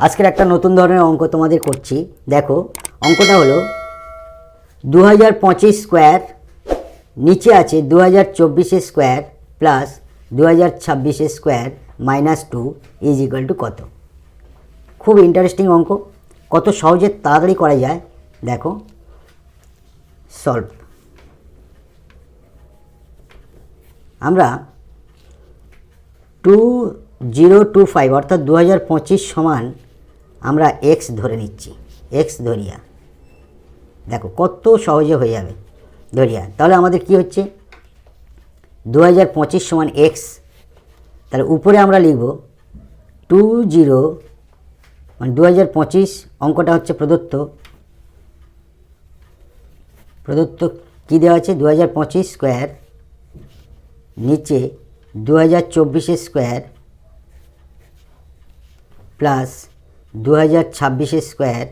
আজকের একটা নতুন ধরনের অঙ্ক তোমাদের করছি। দেখো অঙ্কটা হলো 2025 স্কোয়ার, নিচে আছে 2024 square plus 2026 square minus 2 is equal to কত। খুব ইন্টারেস্টিং অঙ্ক, কত সহজে তাড়াতাড়ি করা যায়। দেখো সলভ। আমরা 2025 অর্থাৎ 2025 সমান আমরা এক্স ধরে নিচ্ছি, এক্স ধরিয়া। দেখো কত সহজে হয়ে যাবে ধরিয়া। তাহলে আমাদের কি হচ্ছে 2025 সমান এক্স, তাহলে উপরে আমরা লিখব 20 মানে 2025 অঙ্কটা হচ্ছে প্রদত্ত কী দেওয়া আছে 2025 স্কোয়ার, নিচে 2024 স্কোয়ার প্লাস 2026 স্কোয়ার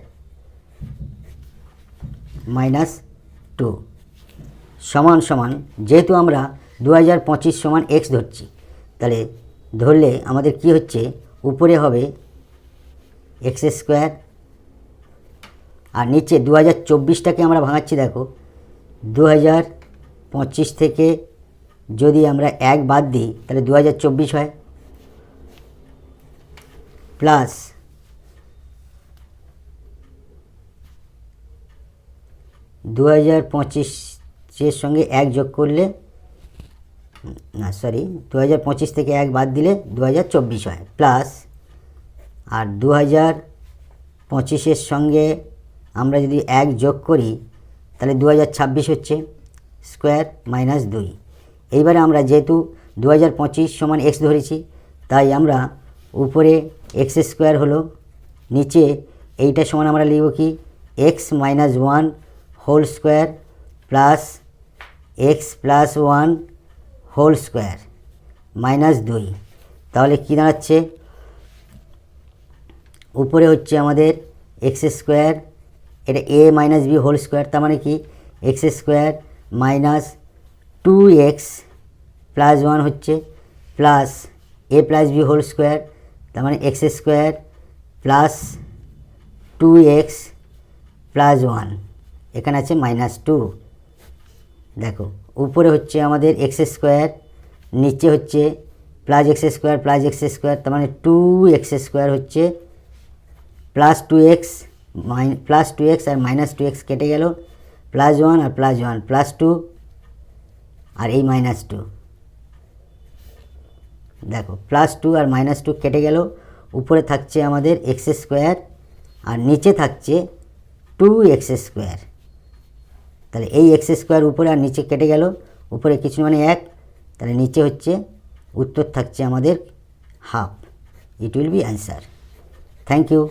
মাইনাস 2 সমান সমান, যেহেতু আমরা 2025 সমান এক্স ধরছি, তাহলে ধরলে আমাদের কি হচ্ছে উপরে হবে এক্স স্কোয়ার আর নিচে 2024টাকে আমরা ভাঙাচ্ছি। দেখো 2025 থেকে যদি আমরা 1 বাদ দিই তাহলে 2024 হয়, প্লাস 2025 সঙ্গে 1 যোগ করলে, না সরি 2025 থেকে 1 বাদ দিলে 2024 হয়, প্লাস আর 2025 সঙ্গে আমরা যদি 1 যোগ করি তাহলে 2026 হচ্ছে স্কোয়ার মাইনাস 2। এইবারে আমরা যেহেতু 2025 সমান এক্স ধরেছি, তাই আমরা উপরে এক্স স্কোয়ার হলো, নিচে এইটা সমান আমরা লিখব কি x minus 1 whole square plus x plus 1 whole square minus 2। তাহলে কী দাঁড়াচ্ছে উপরে হচ্ছে আমাদের এক্স স্কোয়ার, এটা এ মাইনাস বি হোল স্কোয়ার, তার মানে কি x square minus 2x plus 1 হচ্ছে প্লাস এ প্লাস বি হোল স্কোয়ার, তার মানে x square plus 2x plus 1, এখানে আছে মাইনাস 2। দেখো উপরে হচ্ছে আমাদের এক্স স্কোয়ার, নিচে হচ্ছে plus x square plus x square, তার মানে 2x স্কোয়ার হচ্ছে প্লাস 2x আর মাইনাস 2x কেটে গেল, প্লাস 1 আর প্লাস 1 প্লাস 2 আর এই মাইনাস 2। দেখো প্লাস 2 আর মাইনাস 2 কেটে গেল, উপরে থাকছে আমাদের এক্স স্কোয়ার আর নিচে থাকছে 2x স্কোয়ার। তাহলে এই এক্স স্কোয়ার উপরে আর নিচে কেটে গেল, উপরে কিছু মানে 1, তাহলে নিচে হচ্ছে উত্তর থাকছে আমাদের half. It will be answer. Thank you.